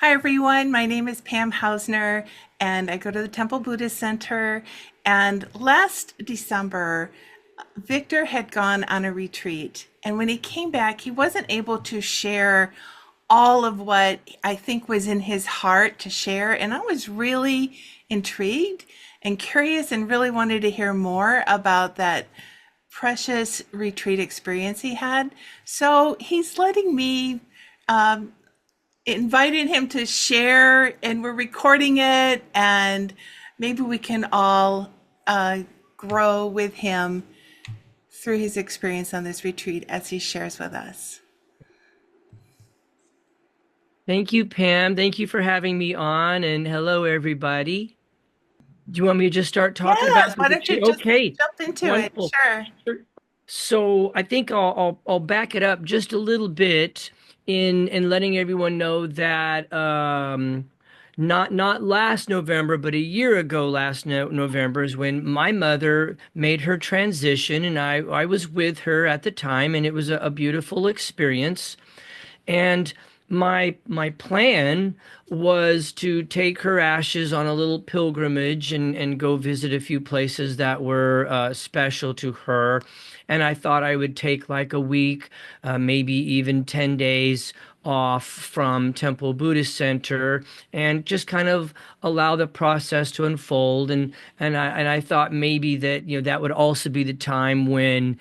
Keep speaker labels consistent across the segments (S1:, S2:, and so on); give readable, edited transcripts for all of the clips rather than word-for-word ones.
S1: Hi, everyone. My name is Pam Hausner, and I go to the Temple Buddhist Center. And last December, Victor had gone on a retreat. And when he came back, he wasn't able to share all of what I think was in his heart to share. And I was really intrigued and curious and really wanted to hear more about that precious retreat experience he had. So he's letting me um, invited him to share, and we're recording it, and maybe we can all grow with him through his experience on this retreat as he shares with us.
S2: Thank you, Pam. Thank you for having me on, and hello, everybody. Do you want me to just start talking about
S1: Yes,
S2: the
S1: why don't you
S2: retreat?
S1: just
S2: Okay,
S1: jump into it?
S2: wonderful.
S1: Sure.
S2: Sure. So I think I'll back it up just a little bit in letting everyone know that not last November, but a year ago, last no November is when my mother made her transition, and I was with her at the time, and it was a beautiful experience. And my plan was to take her ashes on a little pilgrimage and go visit a few places that were special to her. And I thought I would take like a week, maybe even 10 days off from Temple Buddhist Center and just kind of allow the process to unfold. And I thought maybe that that would also be the time when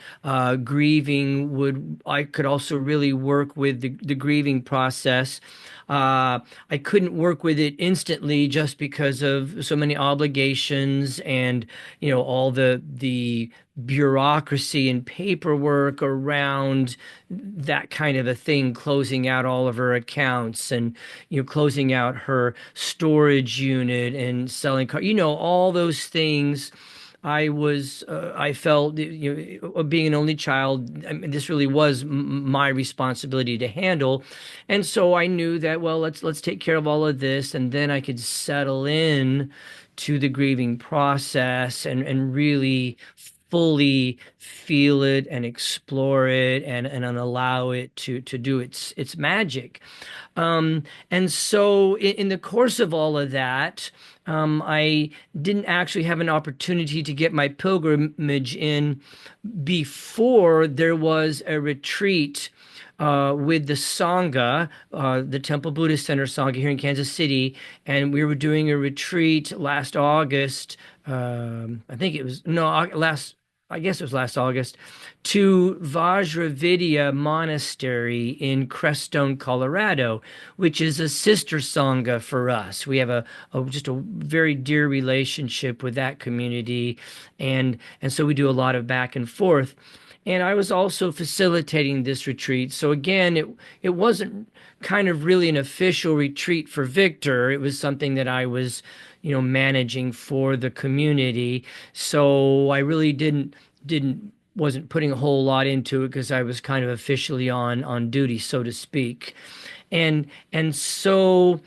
S2: grieving would I could also really work with the grieving process. I couldn't work with it instantly just because of so many obligations and all the bureaucracy and paperwork around that kind of a thing, closing out all of her accounts and closing out her storage unit and selling car, all those things. I felt, being an only child, I mean, this really was my responsibility to handle. And so I knew that, well, let's take care of all of this, and then I could settle in to the grieving process and really fully feel it and explore it and allow it to do its magic. And so in the course of all of that, I didn't actually have an opportunity to get my pilgrimage in before there was a retreat with the Sangha, the Temple Buddhist Center Sangha here in Kansas City, and we were doing a retreat last August. I think it was no last. I guess it was last August, to Vaj Vidia Monastery in Crestone, Colorado, which is a sister Sangha for us. We have just a very dear relationship with that community, and so we do a lot of back and forth. And I was also facilitating this retreat. So again, it wasn't kind of really an official retreat for Victor. It was something that I was, managing for the community. So I really didn't wasn't putting a whole lot into it because I was kind of officially on duty, so to speak. And so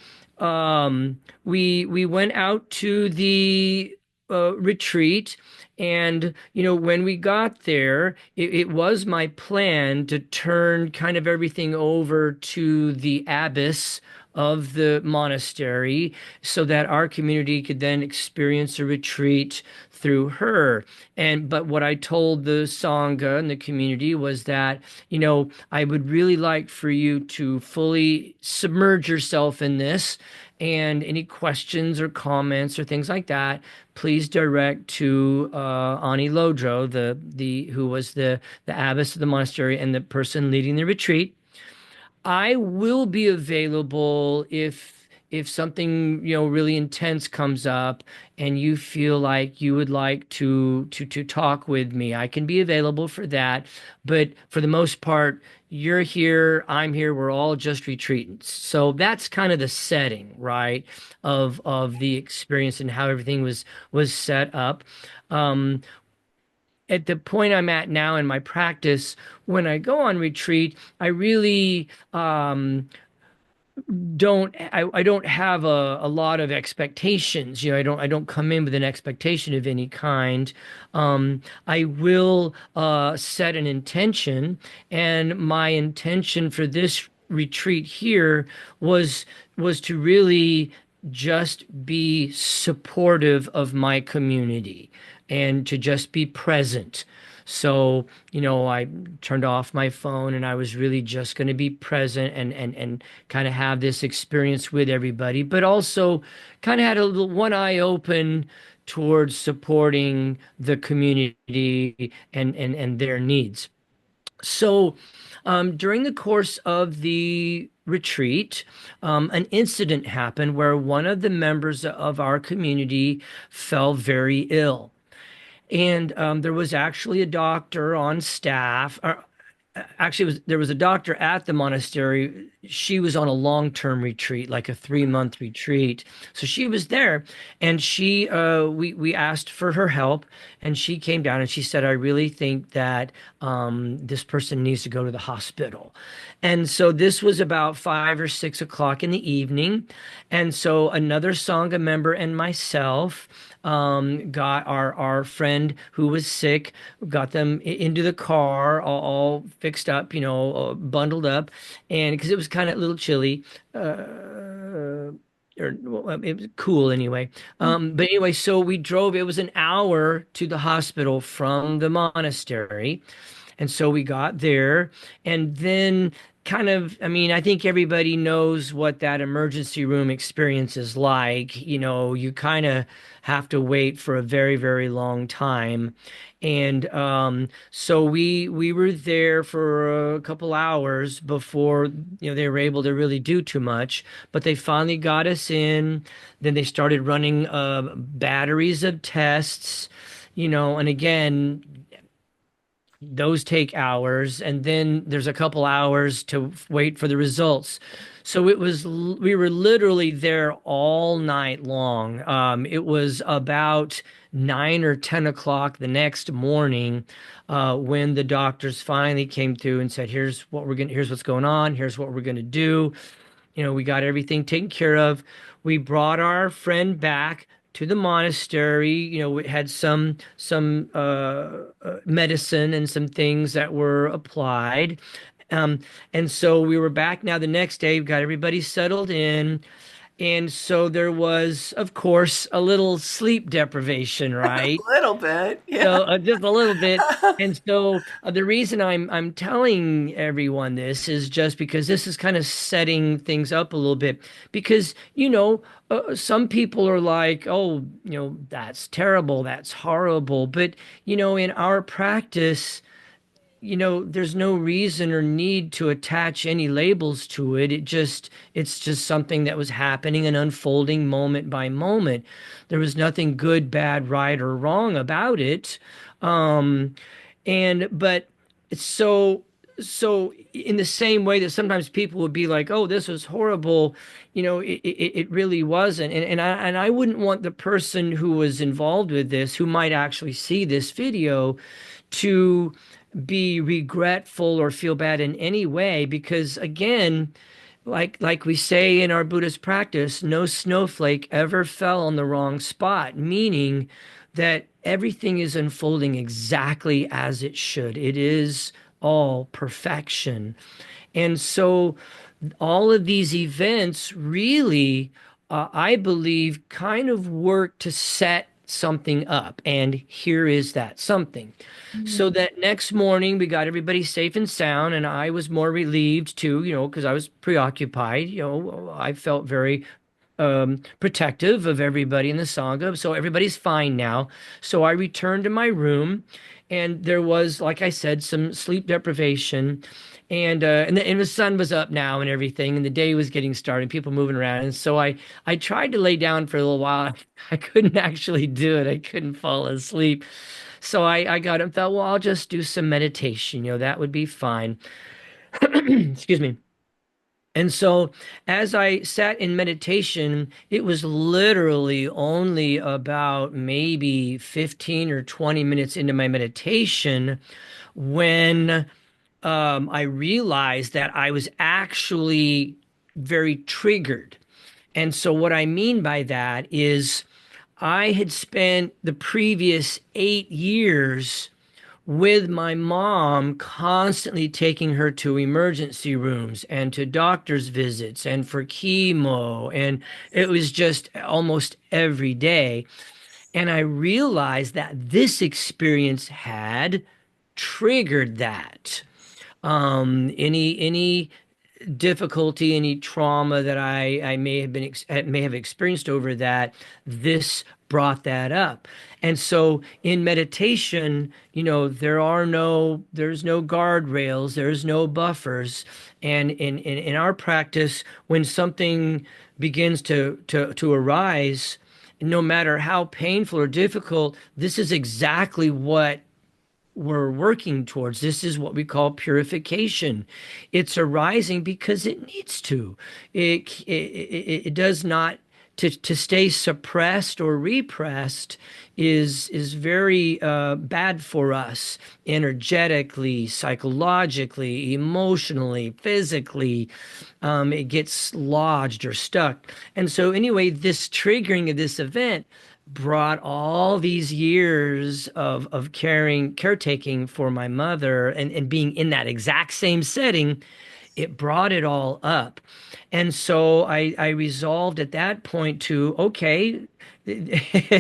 S2: we went out to the retreat. And, when we got there, it was my plan to turn kind of everything over to the abbess of the monastery so that our community could then experience a retreat through her. But what I told the Sangha and the community was that, I would really like for you to fully submerge yourself in this. And any questions or comments or things like that, please direct to Ani Lodro, the who was the abbess of the monastery and the person leading the retreat. I will be available if something really intense comes up and you feel like you would like to talk with me. I can be available for that, but for the most part, you're here, I'm here, we're all just retreatants. So that's kind of the setting, right, of the experience and how everything was set up. Um, at the point I'm at now in my practice, when I go on retreat, I really I don't have a lot of expectations. I don't come in with an expectation of any kind. I will set an intention, and my intention for this retreat here was to really just be supportive of my community and to just be present. So, I turned off my phone and I was really just going to be present and kind of have this experience with everybody, but also kind of had a little one eye open towards supporting the community and their needs. So, during the course of the retreat, an incident happened where one of the members of our community fell very ill. And there was actually a doctor on staff, or actually there was a doctor at the monastery. She was on a long-term retreat, like a 3-month retreat. So she was there, and we asked for her help, and she came down and she said, I really think that this person needs to go to the hospital. And so this was about 5 or 6 o'clock in the evening. And so another Sangha member and myself got our friend who was sick, got them into the car, all fixed up, bundled up, and because it was kind of a little chilly, or well, it was cool anyway. But anyway, so we drove. It was an hour to the hospital from the monastery. And so we got there, and then kind of, I mean, I think everybody knows what that emergency room experience is like. You kind of have to wait for a very, very long time. And so we were there for a couple hours before, they were able to really do too much. But they finally got us in. Then they started running batteries of tests, and again, those take hours, and then there's a couple hours to wait for the results. So we were literally there all night long. It was about 9 or 10 o'clock the next morning when the doctors finally came through and said, here's what's going on, here's what we're going to do. We got everything taken care of. We brought our friend back to the monastery. We had some medicine and some things that were applied. And so we were back now the next day. We got everybody settled in. And so there was, of course, a little sleep deprivation,
S1: A
S2: right?
S1: little bit. Yeah.
S2: So just a little bit. And so the reason I'm telling everyone this is just because this is kind of setting things up a little bit. Because, some people are like, oh, that's terrible, that's horrible. But, in our practice, there's no reason or need to attach any labels to it. It's just something that was happening and unfolding moment by moment. There was nothing good, bad, right, or wrong about it. Um, but so in the same way that sometimes people would be like, oh, this was horrible, it really wasn't. And I wouldn't want the person who was involved with this, who might actually see this video, to be regretful or feel bad in any way, because again, like we say in our Buddhist practice, no snowflake ever fell on the wrong spot, meaning that everything is unfolding exactly as it should. It is all perfection. And so all of these events really, I believe, kind of work to set something up. And here is that something. So that next morning, we got everybody safe and sound, and I was more relieved too, because I was preoccupied. I felt very protective of everybody in the Sangha. So everybody's fine now. So I returned to my room, and there was, like I said, some sleep deprivation. And the sun was up now and everything, and the day was getting started, people moving around. And so I tried to lay down for a little while. I couldn't actually do it. I couldn't fall asleep. So I got up and thought, well, I'll just do some meditation. That would be fine. Excuse me. And so as I sat in meditation, it was literally only about maybe 15 or 20 minutes into my meditation when I realized that I was actually very triggered. And so what I mean by that is I had spent the previous 8 years with my mom constantly taking her to emergency rooms and to doctor's visits and for chemo. And it was just almost every day. And I realized that this experience had triggered that. Any difficulty, any trauma that I may have may have experienced over that, this brought that up. And so in meditation, there's no guardrails, there's no buffers. And in our practice, when something begins to arise, no matter how painful or difficult, this is exactly what we're working towards. This is what we call purification. It's arising because it needs to. It does not. To stay suppressed or repressed is very bad for us energetically, psychologically, emotionally, physically. It gets lodged or stuck. And so, anyway, this triggering of this event brought all these years of caretaking for my mother and being in that exact same setting. It brought it all up. And so I resolved at that point to, okay, this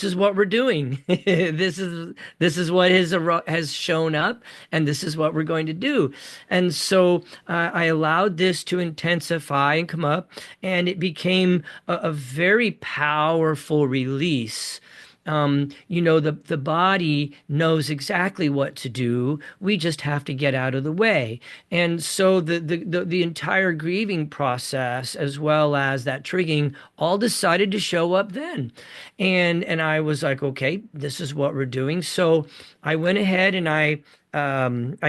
S2: is what we're doing. This is what has shown up, and this is what we're going to do. And so I allowed this to intensify and come up, and it became a very powerful release. The body knows exactly what to do. We just have to get out of the way. And so the entire grieving process, as well as that triggering, all decided to show up then. And I was like, okay, this is what we're doing. So I went ahead and I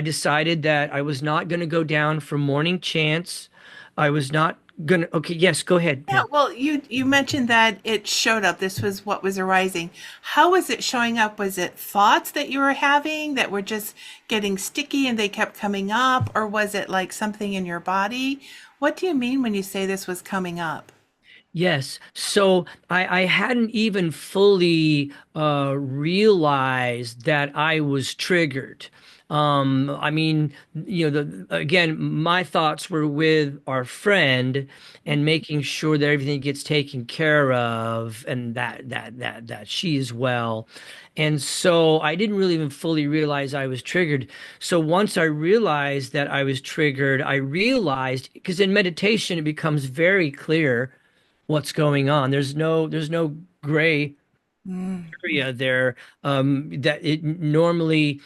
S2: decided that I was not going to go down for morning chants. I was not gonna. Okay, yes, go ahead,
S1: Yeah,
S2: Pam.
S1: well, you mentioned that it showed up. This was what was arising. How was it showing up? Was it thoughts that you were having that were just getting sticky and they kept coming up, or was it like something in your body? What do you mean when you say this was coming up?
S2: Yes. So I hadn't even fully realized that I was triggered. I mean, again, my thoughts were with our friend and making sure that everything gets taken care of and that she is well. And so I didn't really even fully realize I was triggered. So once I realized that I was triggered, I realized because in meditation it becomes very clear what's going on. There's no gray
S1: Mm.
S2: area there. That it normally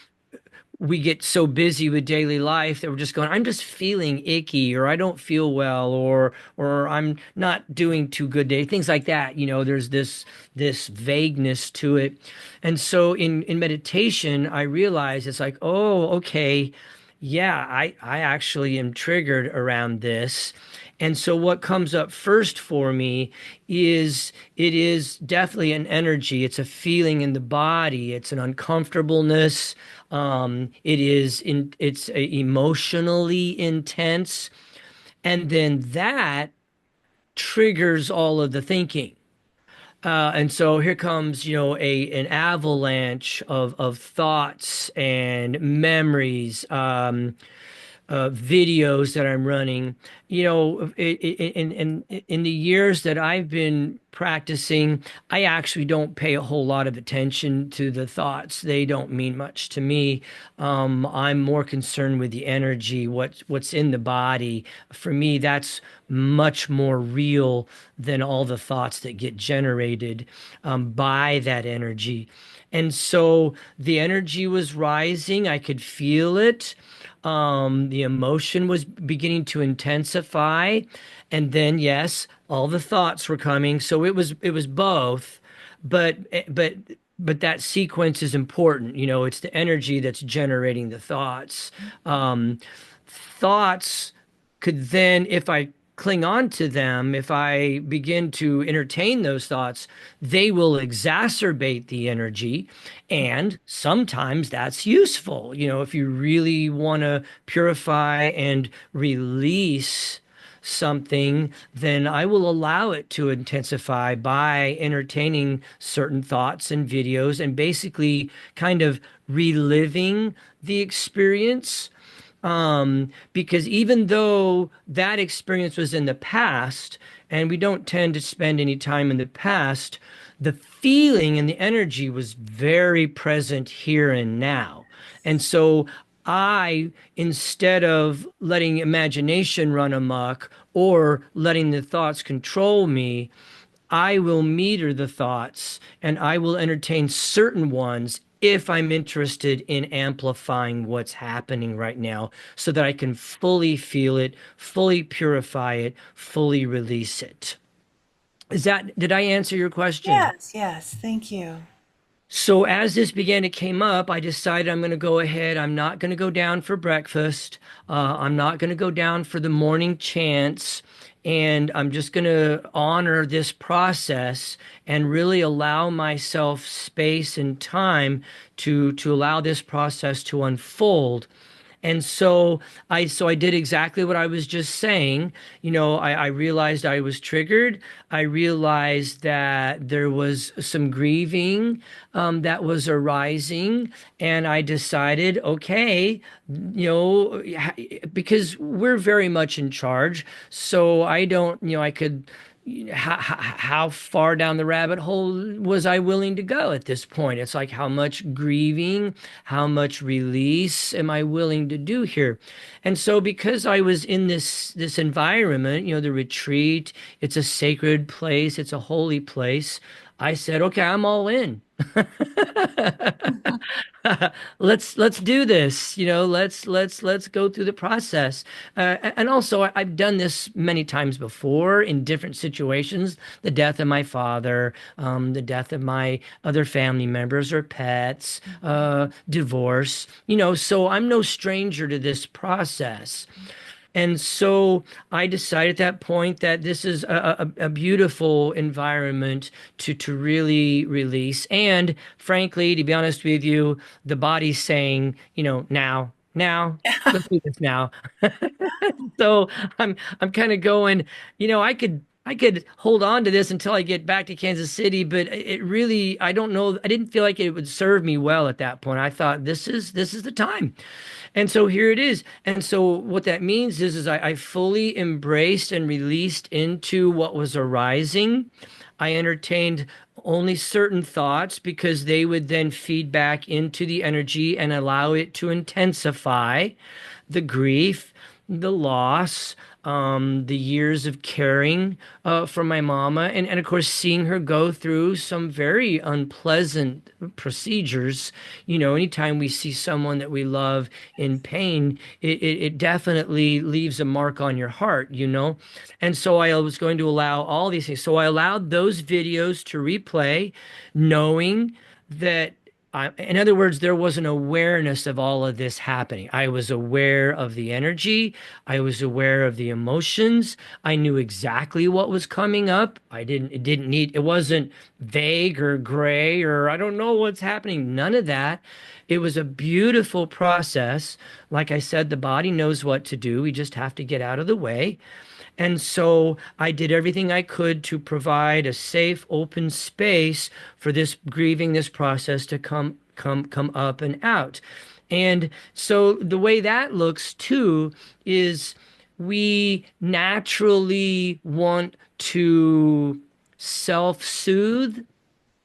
S2: we get so busy with daily life that we're just going, I'm just feeling icky, or I don't feel well, or I'm not doing too good today. Things like that. There's this vagueness to it. And so in meditation, I realize it's like, oh, okay, yeah, I actually am triggered around this. And so what comes up first for me is it is definitely an energy. It's a feeling in the body. It's an uncomfortableness. It's emotionally intense. And then that triggers all of the thinking. And so here comes, an avalanche of thoughts and memories. Videos that I'm running. In the years that I've been practicing, I actually don't pay a whole lot of attention to the thoughts. They don't mean much to me. I'm more concerned with the energy, what's in the body. For me, that's much more real than all the thoughts that get generated by that energy. And so the energy was rising. I could feel it. The emotion was beginning to intensify, and then yes, all the thoughts were coming. So it was both, but but that sequence is important. It's the energy that's generating the thoughts. Thoughts could then, if I cling on to them, if I begin to entertain those thoughts, they will exacerbate the energy. And sometimes that's useful. If you really want to purify and release something, then I will allow it to intensify by entertaining certain thoughts and videos and basically kind of reliving the experience. Because even though that experience was in the past, and we don't tend to spend any time in the past, the feeling and the energy was very present here and now. And so I, instead of letting imagination run amok or letting the thoughts control me, I will meter the thoughts and I will entertain certain ones if I'm interested in amplifying what's happening right now so that I can fully feel it, fully purify it, fully release it. Did I answer your question?
S1: Yes, yes, thank you.
S2: So as this began to came up, I decided I'm going to go ahead. I'm not going to go down for breakfast. I'm not going to go down for the morning chants. And I'm just going to honor this process and really allow myself space and time to allow this process to unfold. And so I did exactly what I was just saying. I realized I was triggered. I realized that there was some grieving that was arising, and I decided, okay, because we're very much in charge. So I don't, I could how far down the rabbit hole was I willing to go at this point? It's like, how much grieving, how much release am I willing to do here? And so because I was in this environment, the retreat, it's a sacred place, it's a holy place. I said, okay, I'm all in. Let's do this. Let's go through the process. And also, I've done this many times before in different situations. The death of my father, the death of my other family members or pets, divorce. So I'm no stranger to this process. And so I decided at that point that this is a beautiful environment to really release. And frankly, to be honest with you, the body's saying, now, let's do this now. So I'm kind of going, I could hold on to this until I get back to Kansas City, but it really, I don't know, I didn't feel like it would serve me well at that point. I thought this is the time. And so here it is. And so what that means is I fully embraced and released into what was arising. I entertained only certain thoughts because they would then feed back into the energy and allow it to intensify the grief, the loss, the years of caring for my mama, and of course seeing her go through some very unpleasant procedures. Anytime we see someone that we love in pain, it definitely leaves a mark on your heart. And so I was going to allow all these things. So I allowed those videos to replay, knowing that in other words, there was an awareness of all of this happening. I was aware of the energy. I was aware of the emotions. I knew exactly what was coming up. It wasn't vague or gray or I don't know what's happening. None of that. It was a beautiful process. Like I said, the body knows what to do. We just have to get out of the way. And so I did everything I could to provide a safe, open space for this grieving, this process to come up and out. And so the way that looks too is we naturally want to self-soothe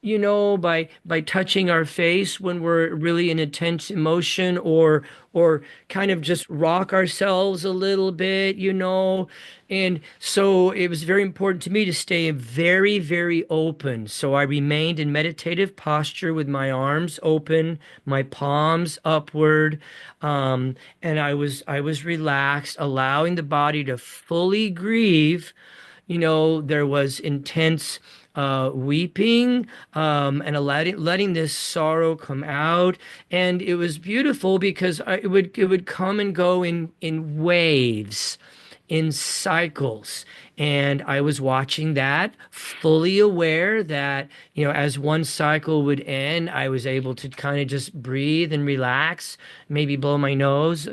S2: by touching our face when we're really in intense emotion or kind of just rock ourselves a little bit. And so it was very important to me to stay very, very open. So I remained in meditative posture with my arms open, my palms upward, and I was relaxed, allowing the body to fully grieve. There was intense weeping and letting this sorrow come out, and it was beautiful because it would come and go in waves. in cycles. And I was watching that, fully aware that, as one cycle would end, I was able to kind of just breathe and relax, maybe blow my nose.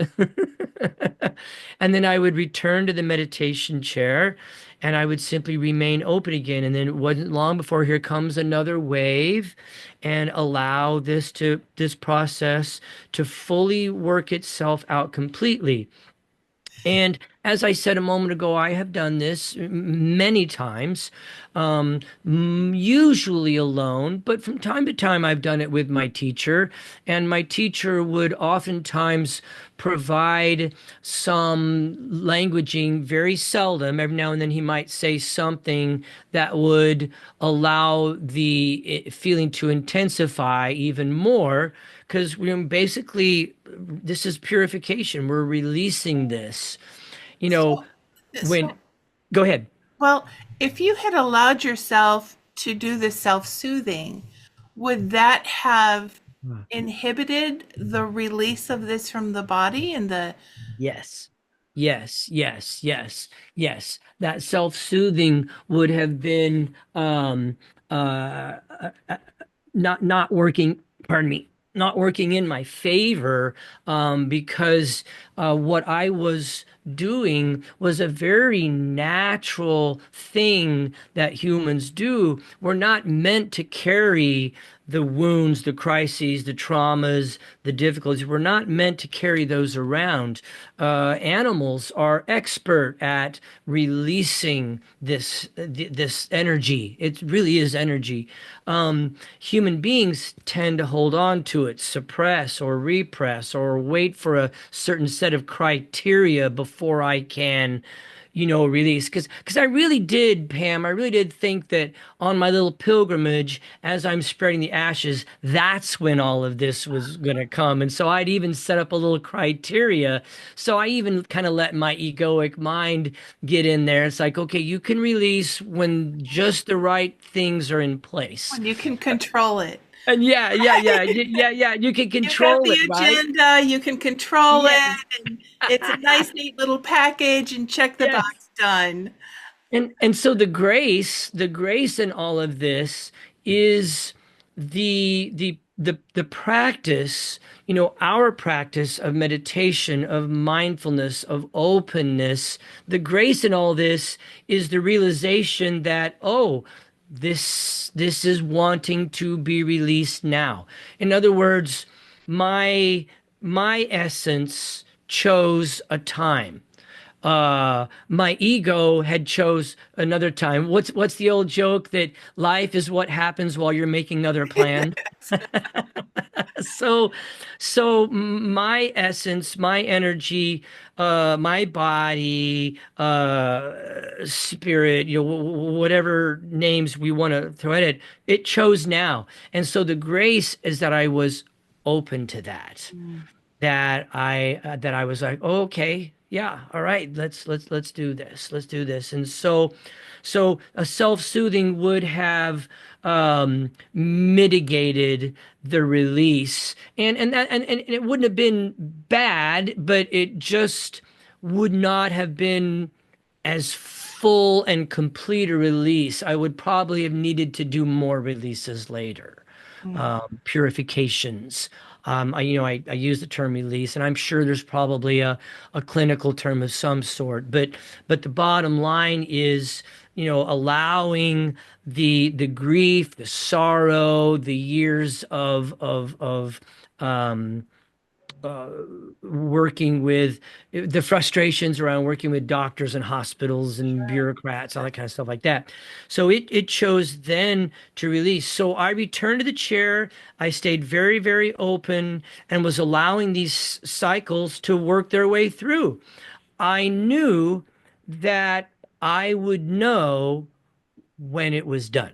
S2: And then I would return to the meditation chair and I would simply remain open again. And then it wasn't long before here comes another wave and allow this process to fully work itself out completely. And as I said a moment ago, I have done this many times, usually alone, but from time to time I've done it with my teacher. And my teacher would oftentimes provide some languaging, very seldom. Every now and then he might say something that would allow the feeling to intensify even more. Because we're basically, this is purification. We're releasing this. You know,
S1: So,
S2: when,
S1: so
S2: go ahead.
S1: well, if you had allowed yourself to do the self-soothing, would that have inhibited the release of this from the body and the
S2: Yes. Yes, yes, yes, yes. That self-soothing would have been uh, not working, pardon me, not working in my favor, because what I was doing was a very natural thing that humans do. We're not meant to carry the wounds, the crises, the traumas, the difficulties. We're not meant to carry those around. Animals are expert at releasing this energy. It really is energy. Human beings tend to hold on to it, suppress or repress, or wait for a certain set of criteria before I can, release. Because I really did, Pam, I really did think that on my little pilgrimage, as I'm spreading the ashes, that's when all of this was going to come. And so I'd even set up a little criteria. So I even kind of let my egoic mind get in there. It's like, okay, you can release when just the right things are in place.
S1: when you can control it?
S2: And yeah. You can
S1: You've got
S2: control
S1: the
S2: it, right?
S1: agenda, you can control
S2: Yes.
S1: it, and it's a nice, neat little package, and check the
S2: Yes.
S1: box, done.
S2: And so the grace in all of this is the practice, our practice of meditation, of mindfulness, of openness. The grace in all this is the realization that, oh, this is wanting to be released now. In other words, my essence chose a time. My ego had chose another time. What's the old joke that life is what happens while you're making other plans? So, so my essence, my energy, my body, spirit, whatever names we want to throw at it, it chose now. And so the grace is that I was open to that,
S1: Mm.
S2: that I was like, oh, okay, yeah, all right, let's do this. Let's do this. And so a self-soothing would have mitigated the release. And it wouldn't have been bad, but it just would not have been as full and complete a release. I would probably have needed to do more releases later,
S1: Mm.
S2: purifications. I use the term release, and I'm sure there's probably a clinical term of some sort. But the bottom line is, allowing the grief, the sorrow, the years of um, uh, working with the frustrations around working with doctors and hospitals and bureaucrats, all that kind of stuff like that. So it chose then to release. So I returned to the chair. I stayed very, very open and was allowing these cycles to work their way through. I knew that I would know when it was done.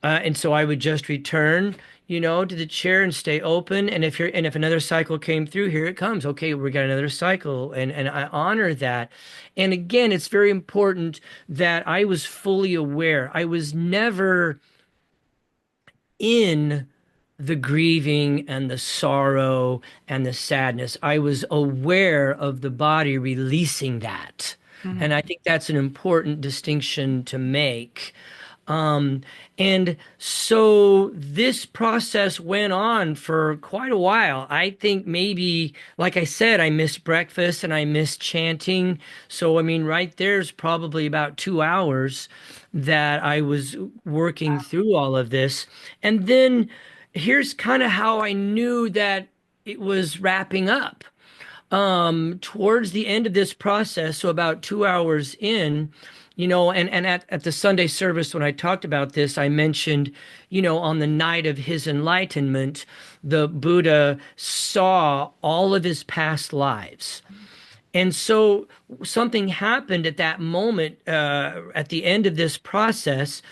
S2: And so I would just return, to the chair and stay open. And if another cycle came through, here it comes. Okay, we got another cycle, and I honor that. And again, it's very important that I was fully aware. I was never in the grieving and the sorrow and the sadness. I was aware of the body releasing that. And I
S1: Mhm.
S2: think that's an important distinction to make. Um, and so this process went on for quite a while. I think maybe, like I said, I missed breakfast and I missed chanting. So, I mean, right there's probably about 2 hours that I was working through all of this. And then here's kind of how I knew that it was wrapping up. Towards the end of this process, so about 2 hours in, and at the Sunday service when I talked about this, I mentioned, on the night of his enlightenment, the Buddha saw all of his past lives. And so something happened at that moment, at the end of this process.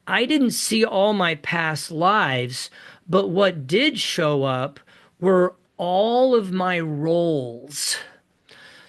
S2: I didn't see all my past lives, but what did show up were all of my roles.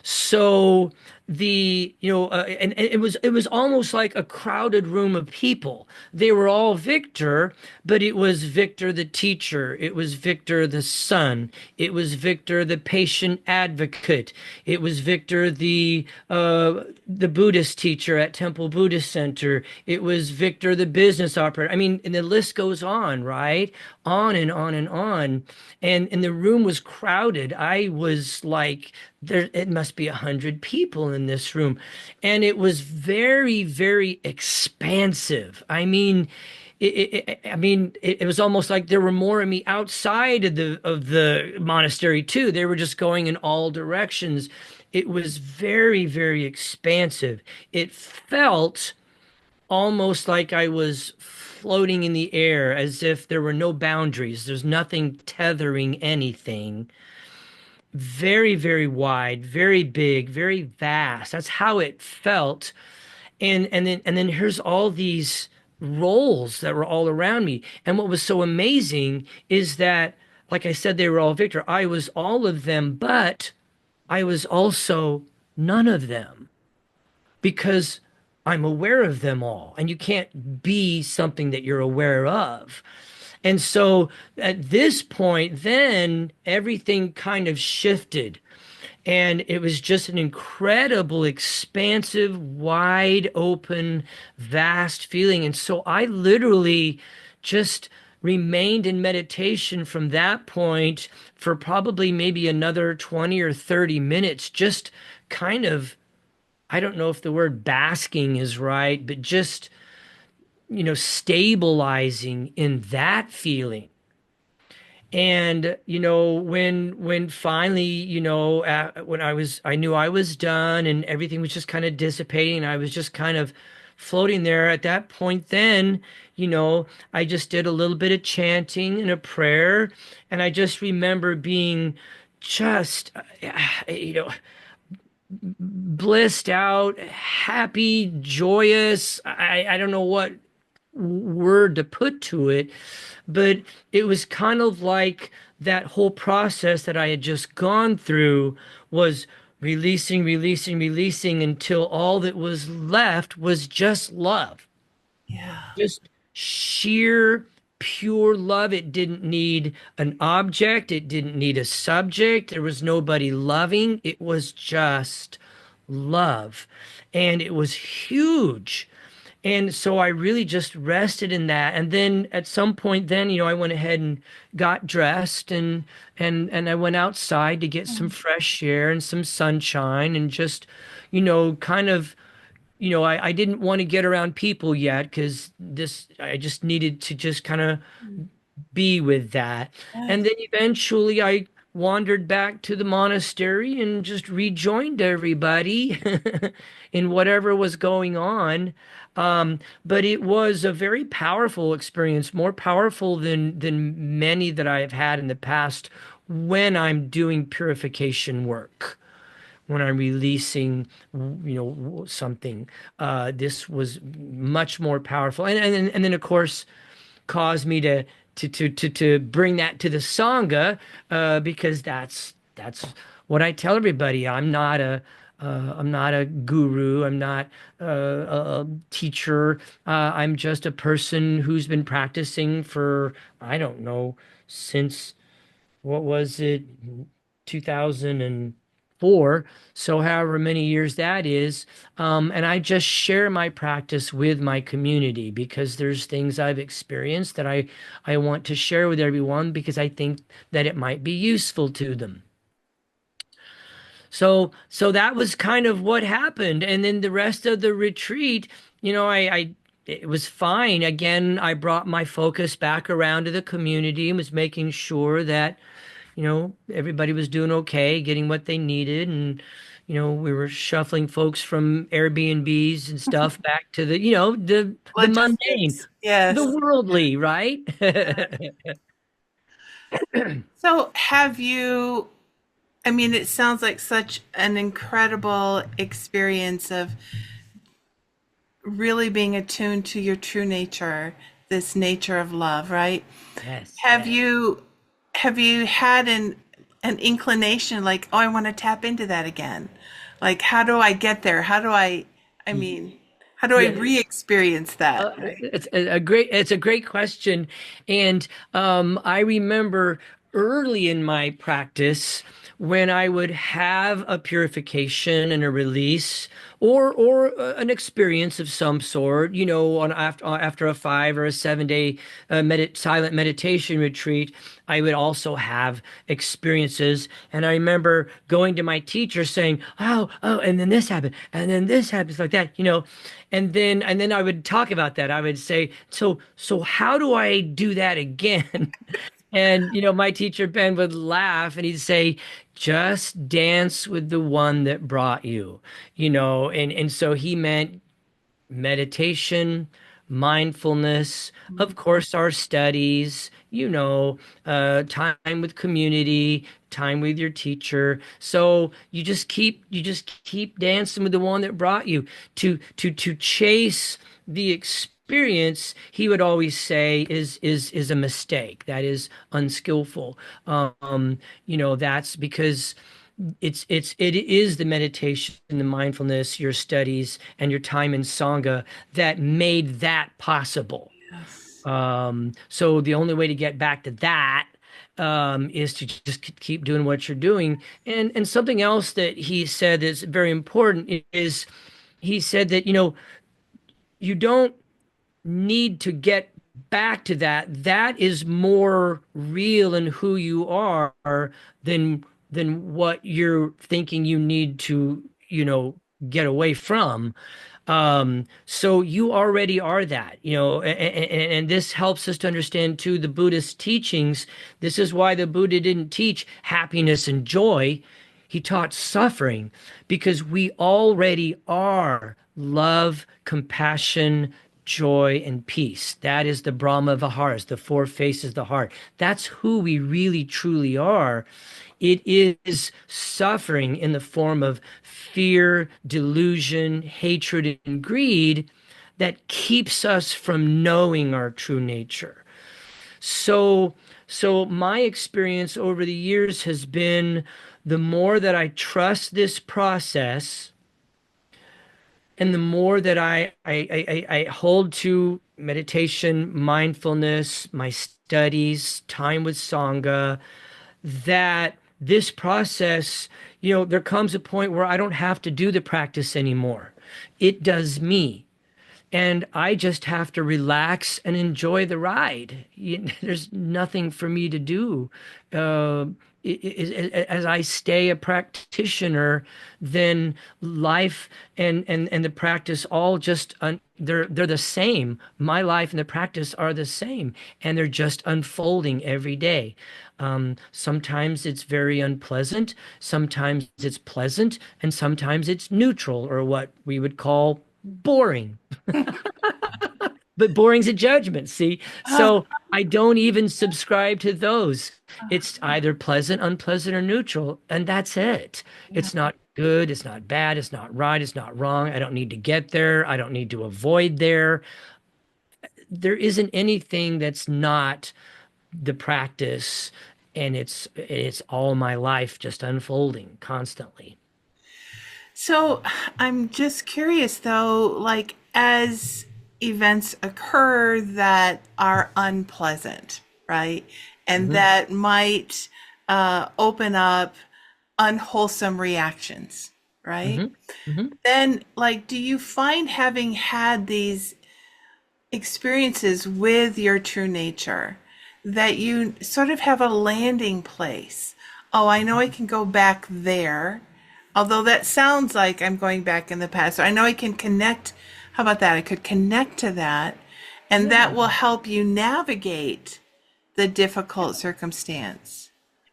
S2: So and it was almost like a crowded room of people. They were all Victor, but it was Victor the teacher, it was Victor the son, it was Victor the patient advocate, it was Victor the Buddhist teacher at Temple Buddhist Center, it was Victor the business operator. I mean, and the list goes on, right? On and on and on. And the room was crowded. I was like, there, it must be 100 people in this room. And it was very, very expansive. I mean, it was almost like there were more of me outside of the monastery too. They were just going in all directions. It was very, very expansive. It felt almost like I was floating in the air, as if there were no boundaries. There's nothing tethering anything. Very, very wide, very big, very vast. That's how it felt. And then here's all these roles that were all around me. And what was so amazing is that, like I said, they were all Victor. I was all of them, but I was also none of them because I'm aware of them all. And you can't be something that you're aware of. And so at this point, then everything kind of shifted. And it was just an incredible, expansive, wide open, vast feeling. And so I literally just remained in meditation from that point for probably maybe another 20 or 30 minutes, just kind of, I don't know if the word basking is right, but just, stabilizing in that feeling. And when finally, when I knew I was done and everything was just kind of dissipating, and I was just kind of floating there at that point. Then, I just did a little bit of chanting and a prayer, and I just remember being just, blissed out, happy, joyous. I don't know what word to put to it, but it was kind of like that whole process that I had just gone through was releasing, releasing, releasing until all that was left was just love.
S1: Yeah.
S2: Just sheer, pure love. It didn't need an object, it didn't need a subject. There was nobody loving. It was just love. And it was huge. And so I really just rested in that. And then at some point then, I went ahead and got dressed and I went outside to get some
S1: Mm.
S2: fresh air and some sunshine and just, kind of, I didn't want to get around people yet because I just needed to just kind of be with that. And
S1: Yes.
S2: then eventually I wandered back to the monastery and just rejoined everybody in whatever was going on. But it was a very powerful experience, more powerful than many that I have had in the past when I'm doing purification work. When I'm releasing, something, this was much more powerful, and then of course caused me to bring that to the sangha, because that's what I tell everybody. I'm not a guru. I'm not a teacher. I'm just a person who's been practicing for, I don't know, since what was it, 2004. So however many years that is. And I just share my practice with my community because there's things I've experienced that I want to share with everyone because I think that it might be useful to them. So that was kind of what happened. And then the rest of the retreat, I it was fine. Again, I brought my focus back around to the community and was making sure that everybody was doing okay, getting what they needed. And, we were shuffling folks from Airbnbs and stuff back to the mundane,
S1: Logistics.
S2: the
S1: Yes.
S2: worldly, right?
S1: So have you, I mean, it sounds like such an incredible experience of really being attuned to your true nature, this nature of love, right?
S2: Yes.
S1: Have you have you had an inclination like, oh, I want to tap into that again? Like, how do I get there? I mean, how do I
S2: Yeah.
S1: re-experience that, right?
S2: It's a great question. And I remember early in my practice when I would have a purification and a release or an experience of some sort, after a 5 or a 7 day silent meditation retreat, I would also have experiences. And I remember going to my teacher saying, oh, and then this happened, and then this happens like that. And then I would talk about that. I would say, so how do I do that again? And my teacher Ben would laugh and he'd say, just dance with the one that brought you, and so he meant meditation, mindfulness, of course, our studies, time with community, time with your teacher. So you just keep dancing with the one that brought you to chase the experience. He would always say is a mistake. That is unskillful. That's because it is the meditation, the mindfulness, your studies, and your time in Sangha that made that possible.
S1: Yes.
S2: So the only way to get back to that is to just keep doing what you're doing. And something else that he said is very important is he said that you don't need to get back to that. That is more real in who you are than what you're thinking you need to, get away from. So you already are that, and this helps us to understand too the Buddhist teachings. This is why the Buddha didn't teach happiness and joy. He taught suffering because we already are love, compassion, joy, and peace. That is the Brahma Viharas, the four faces of the heart. That's who we really truly are. It is suffering in the form of fear, delusion, hatred, and greed that keeps us from knowing our true nature. So, so my experience over the years has been the more that I trust this process and the more that I hold to meditation, mindfulness, my studies, time with Sangha, that this process, there comes a point where I don't have to do the practice anymore. It does me. And I just have to relax and enjoy the ride. There's nothing for me to do. Uh, as I stay a practitioner, then life and the practice all just they're the same. My life and the practice are the same, and they're just unfolding every day. Sometimes it's very unpleasant, sometimes it's pleasant, and sometimes it's neutral or what we would call boring. But boring's a judgment, see?
S1: Ah,
S2: So I don't even subscribe to those. It's either pleasant, unpleasant, or neutral, and that's it.
S1: yeah.
S2: It's not good, it's not bad, it's not right, it's not wrong. I don't need to get there, I don't need to avoid there. There isn't anything that's not the practice, and it's all my life just unfolding constantly.
S1: So I'm just curious though, like as events occur that are unpleasant, right? and
S2: Hmm.
S1: that might open up unwholesome reactions, right?
S2: Hmm. Hmm.
S1: Then, like, do you find having had these experiences with your true nature that you sort of have a landing place? Oh, I know I can go back there. Although that sounds like I'm going back in the past. So I know I can connect. How about that? I could connect to that, and that
S2: Yeah.
S1: will help you navigate the difficult circumstance.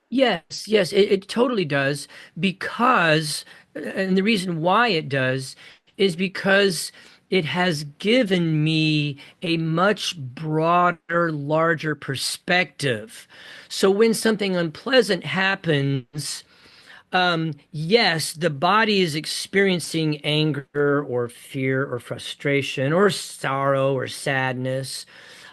S2: Yes, yes, it totally does because, and the reason why it does is because it has given me a much broader, larger perspective. So when something unpleasant happens, yes, the body is experiencing anger or fear or frustration or sorrow or sadness.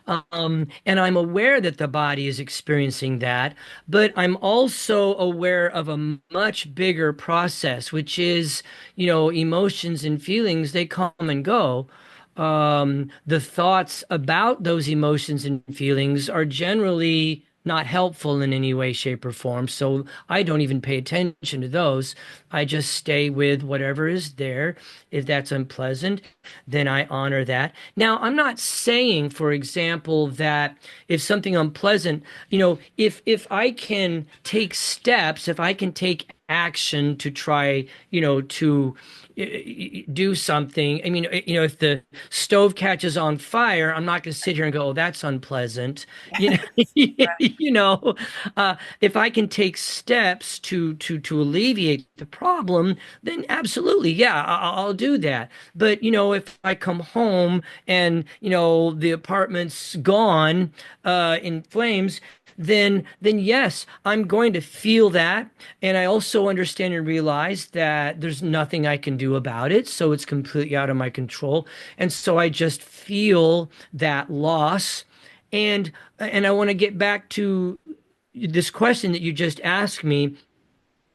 S2: And I'm aware that the body is experiencing that, but I'm also aware of a much bigger process, which is, emotions and feelings, they come and go. The thoughts about those emotions and feelings are generally not helpful in any way, shape, or form. So I don't even pay attention to those. I just stay with whatever is there. If that's unpleasant, then I honor that. Now, I'm not saying, for example, that if something unpleasant, if I can take steps, if I can take action to try, to do something. I mean, if the stove catches on fire, I'm not going to sit here and go, "Oh, that's unpleasant." You know, if I can take steps to alleviate the problem, then absolutely, yeah, I'll do that. But if I come home and the apartment's gone in flames, then yes, I'm going to feel that. And I also understand and realize that there's nothing I can do about it. So it's completely out of my control. And so I just feel that loss. And I want to get back to this question that you just asked me,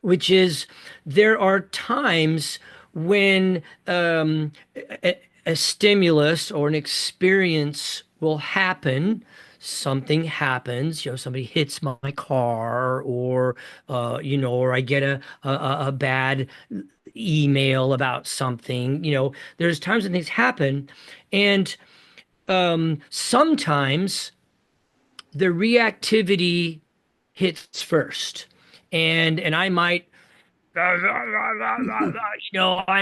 S2: which is there are times when a stimulus or an experience will happen. Something happens, somebody hits my car, or I get a bad email about something. There's times when things happen, and sometimes the reactivity hits first, and I might I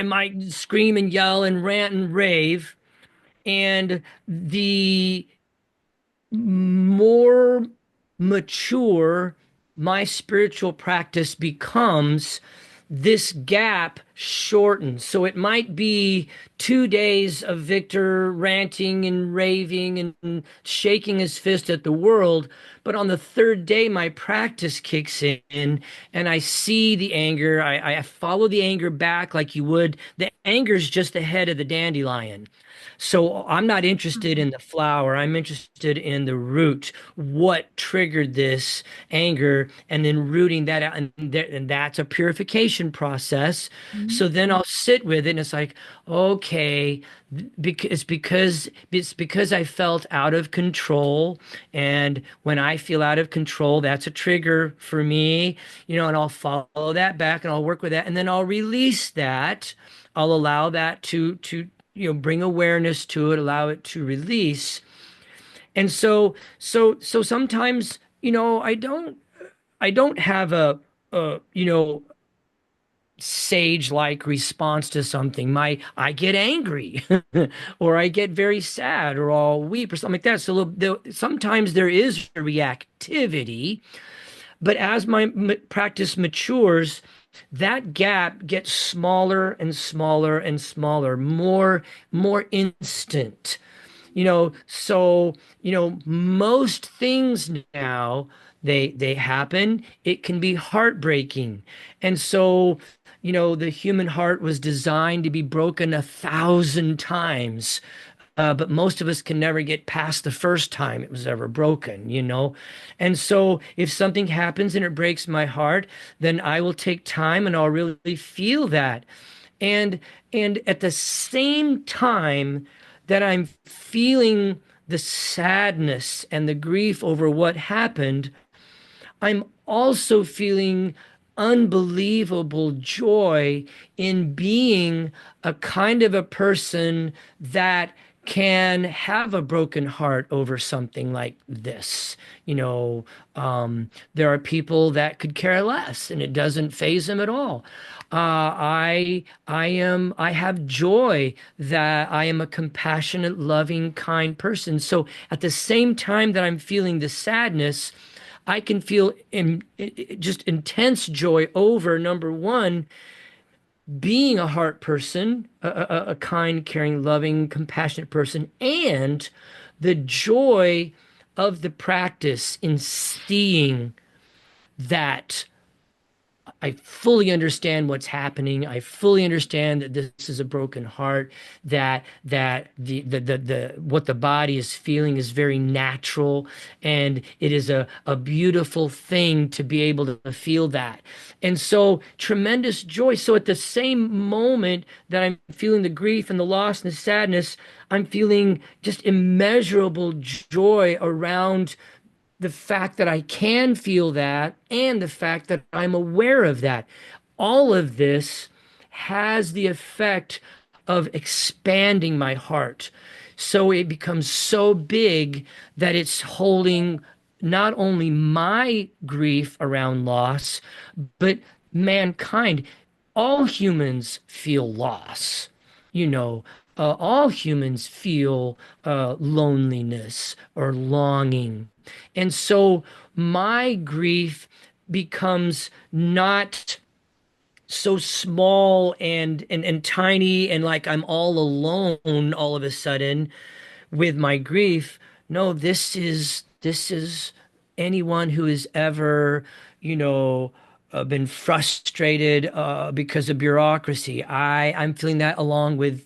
S2: might scream and yell and rant and rave. And the more mature my spiritual practice becomes, this gap shortens. So it might be 2 days of Victor ranting and raving and shaking his fist at the world. But on the third day, my practice kicks in and I see the anger. I follow the anger back like you would. The anger is just the head of the dandelion. So I'm not interested in the flower. I'm interested in the root. What triggered this anger, and then rooting that out, and that's a purification process. So then I'll sit with it, and it's like, okay, it's because I felt out of control, and when I feel out of control, that's a trigger for me, and I'll follow that back, and I'll work with that, and then I'll release that. I'll allow that to bring awareness to it, allow it to release. And so sometimes, I don't have a sage-like response to something. I get angry or I get very sad or I'll weep or something like that. So sometimes there is a reactivity, but as my practice matures, that gap gets smaller and smaller and smaller, more instant. So most things now, they happen. It can be heartbreaking. And so the human heart was designed to be broken 1,000 times, but most of us can never get past the first time it was ever broken. And so if something happens and it breaks my heart, then I will take time and I'll really feel that. And and at the same time that I'm feeling the sadness and the grief over what happened, I'm also feeling unbelievable joy in being a kind of a person that can have a broken heart over something like this. You know, there are people that could care less and it doesn't faze them at all. I have joy that I am a compassionate, loving, kind person. So at the same time that I'm feeling the sadness, I can feel just intense joy over number one, being a heart person, a kind, caring, loving, compassionate person, and the joy of the practice in seeing that I fully understand what's happening. I fully understand that this is a broken heart, that the what the body is feeling is very natural, and it is a beautiful thing to be able to feel that. And so tremendous joy. So at the same moment that I'm feeling the grief and the loss and the sadness, I'm feeling just immeasurable joy around the fact that I can feel that and the fact that I'm aware of that. All of this has the effect of expanding my heart. So it becomes so big that it's holding not only my grief around loss, but mankind. All humans feel loss. You know, all humans feel loneliness or longing. And so my grief becomes not so small and tiny and like I'm all alone all of a sudden with my grief. No, this is anyone who has ever, you know, been frustrated because of bureaucracy. I'm feeling that along with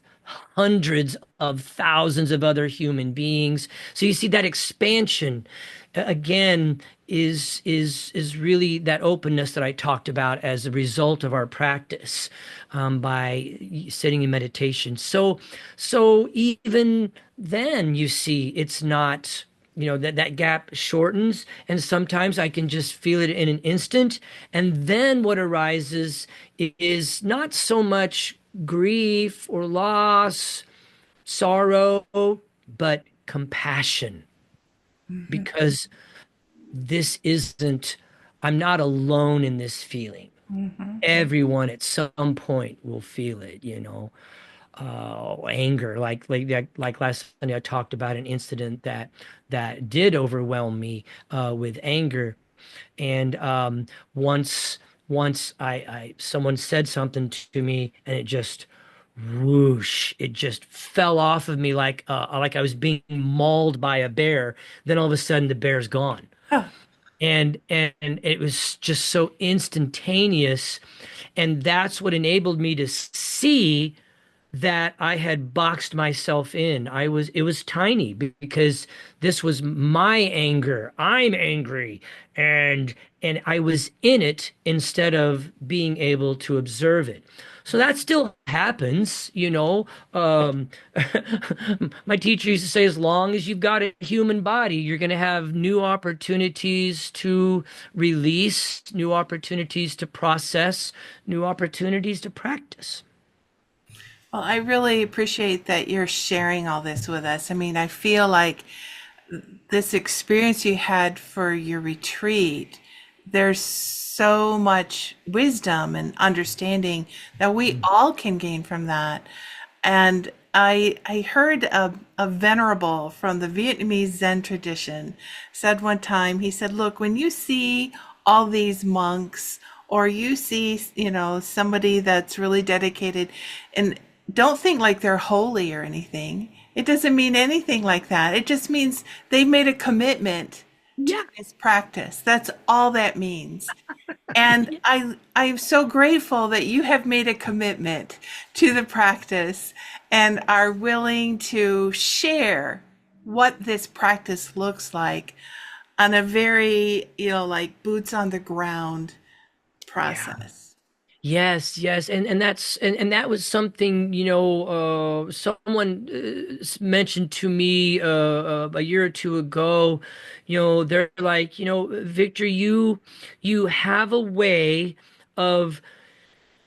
S2: hundreds of thousands of other human beings. So you see that expansion again is really that openness that I talked about as a result of our practice by sitting in meditation. So even then, you see, it's not, you know, that gap shortens, and sometimes I can just feel it in an instant. And then what arises is not so much grief or loss, sorrow, but compassion.
S1: Mhm.
S2: Because this isn't, I'm not alone in this feeling.
S1: Mhm.
S2: Everyone at some point will feel it, you know. Anger, like last Sunday I talked about an incident that did overwhelm me with anger. And once I someone said something to me and it just whoosh, it just fell off of me like I was being mauled by a bear. Then all of a sudden the bear's gone.
S1: Huh.
S2: And it was just so instantaneous, and that's what enabled me to see that I had boxed myself in. It was tiny because this was my anger. I'm angry, and I was in it instead of being able to observe it. So that still happens, you know. My teacher used to say, as long as you've got a human body, you're going to have new opportunities to release, new opportunities to process, new opportunities to practice.
S1: Well, I really appreciate that you're sharing all this with us. I mean, I feel like this experience you had for your retreat, there's so much wisdom and understanding that we all can gain from that. And I heard a venerable from the Vietnamese Zen tradition said one time, he said, look, when you see all these monks or you see, you know, somebody that's really dedicated, and don't think like they're holy or anything. It doesn't mean anything like that. It just means they made a commitment to
S2: Yeah.
S1: this practice. That's all that means. And I'm so grateful that you have made a commitment to the practice and are willing to share what this practice looks like on a very, you know, like boots on the ground
S2: Yeah.
S1: process.
S2: Yes, yes, and that's and that was something, someone mentioned to me a year or two ago. They're like, Victor, you have a way of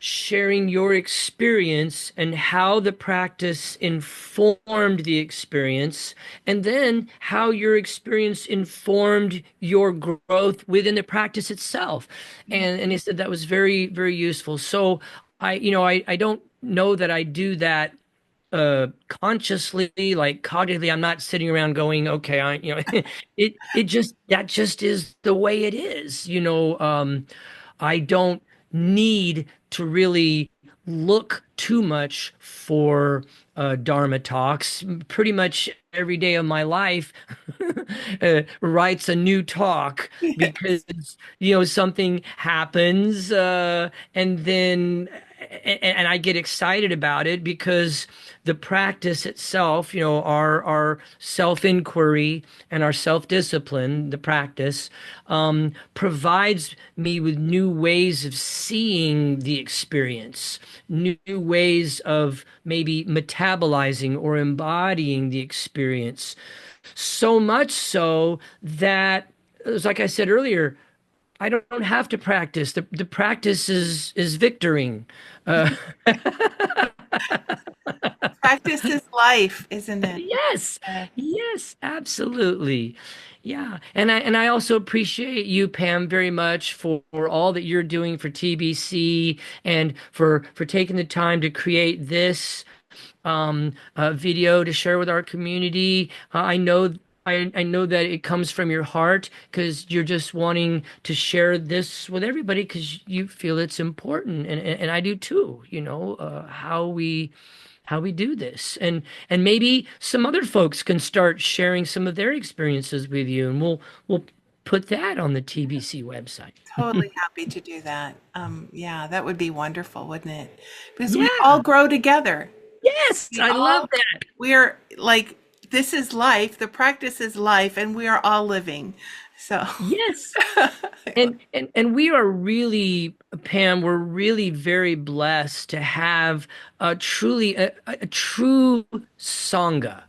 S2: sharing your experience and how the practice informed the experience, and then how your experience informed your growth within the practice itself.
S1: Yeah.
S2: And he said that was very, very useful. So I don't know that I do that consciously, like cognitively. I'm not sitting around going, okay, that just is the way it is. I don't need to really look too much for Dharma talks. Pretty much every day of my life writes a new talk
S1: Yes.
S2: because something happens, and then and I get excited about it because the practice itself, our self-inquiry and our self-discipline, the practice, provides me with new ways of seeing the experience, new ways of maybe metabolizing or embodying the experience. So much so that, it's like I said earlier, I don't have to practice. The practice is victoring. Uh,
S1: Practice is life, isn't it?
S2: Yes,
S1: Yes.
S2: yes, absolutely. Yeah. And I also appreciate you, Pam, very much for all that you're doing for TBC and for taking the time to create this video to share with our community. I know that it comes from your heart because you're just wanting to share this with everybody because you feel it's important, and I do too. How we do this, and maybe some other folks can start sharing some of their experiences with you, and we'll put that on the TBC website.
S1: Totally happy to do that. Yeah, that would be wonderful, wouldn't it? Because we
S2: Yeah.
S1: all grow together.
S2: Yes,
S1: We
S2: I love
S1: all,
S2: that.
S1: we're like, this is life, the practice is life, and we are all living. So,
S2: Yes. And we are really, Pam, we're really very blessed to have a true Sangha.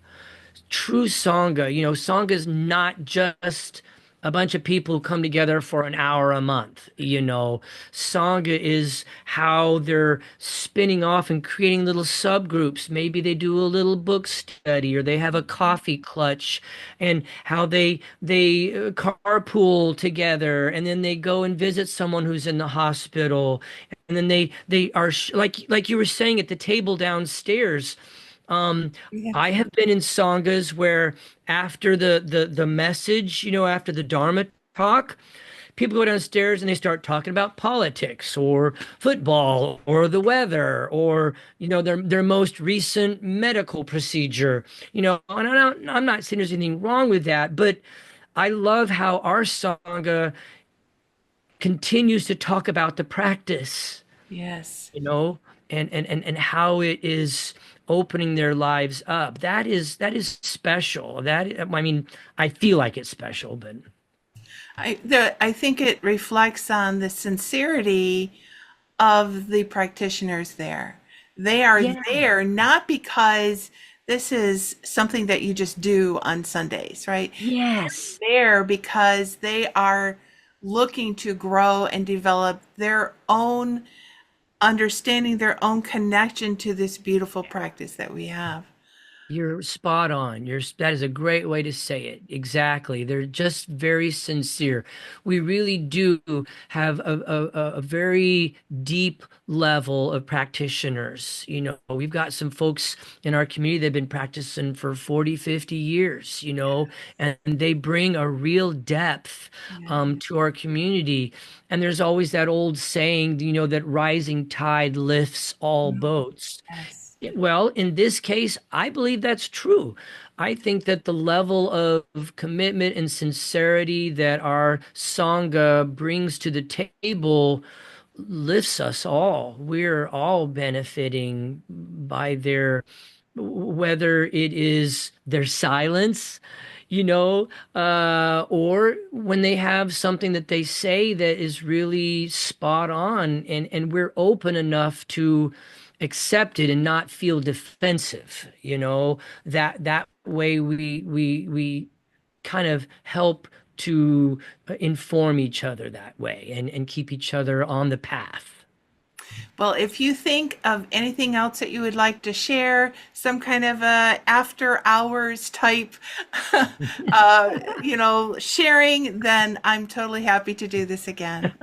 S2: True Sangha. Sangha is not just a bunch of people who come together for an hour a month. Sangha is how they're spinning off and creating little subgroups. Maybe they do a little book study or they have a coffee clutch, and how they carpool together, and then they go and visit someone who's in the hospital, and then they are like you were saying at the table downstairs. um,
S1: yes,
S2: I have been in sanghas where after the message, after the Dharma talk, people go downstairs and they start talking about politics or football or the weather or their most recent medical procedure. And I'm not saying there's anything wrong with that, but I love how our sangha continues to talk about the practice,
S1: yes.
S2: you know, and how it is opening their lives up. That is special. I mean, I feel like it's special, but
S1: I think it reflects on the sincerity of the practitioners there. They are
S2: yeah,
S1: there not because this is something that you just do on Sundays, right?
S2: yes,
S1: There because they are looking to grow and develop their own understanding, their own connection to this beautiful practice that we have.
S2: you're spot on. That is a great way to say it. Exactly. They're just very sincere. We really do have a very deep level of practitioners. We've got some folks in our community that have been practicing for 40, 50 years, and they bring a real depth
S1: Yeah.
S2: to our community. And there's always that old saying, that rising tide lifts all boats.
S1: Yes.
S2: Well, in this case, I believe that's true. I think that the level of commitment and sincerity that our Sangha brings to the table lifts us all. We're all benefiting by whether it is their silence, or when they have something that they say that is really spot on, and we're open enough to accept it and not feel defensive, that way we kind of help to inform each other that way and keep each other on the path.
S1: Well, if you think of anything else that you would like to share, some kind of a after hours type, sharing, then I'm totally happy to do this again.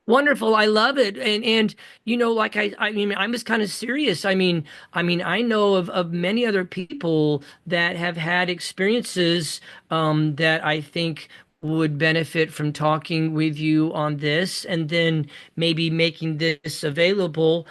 S2: Wonderful. I love it. And like I mean I was kind of serious. I mean I know of many other people that have had experiences that I think would benefit from talking with you on this, and then maybe making this available.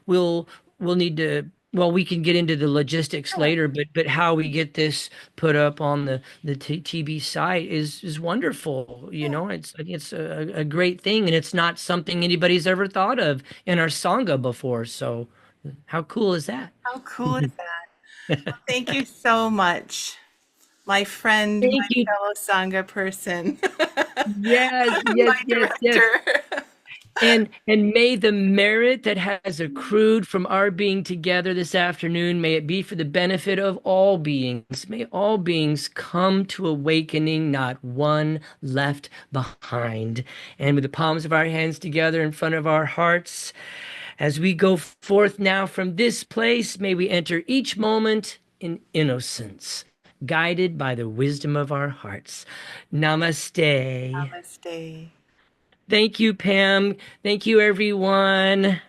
S2: We'll need to, well, we can get into the logistics later, but how we get this put up on the TB site is wonderful. I think it's a great thing, and it's not something anybody's ever thought of in our Sangha before. So, how cool is that?
S1: How cool is that? Well, thank you so much, my friend,
S2: Thank
S1: my
S2: you.
S1: fellow Sangha person,
S2: Yes, yes,
S1: my
S2: yes, yes.
S1: director.
S2: And may the merit that has accrued from our being together this afternoon, may it be for the benefit of all beings. May all beings come to awakening, not one left behind. And with the palms of our hands together in front of our hearts, as we go forth now from this place, may we enter each moment in innocence, guided by the wisdom of our hearts. Namaste.
S1: Namaste.
S2: Thank you, Pam. Thank you, everyone.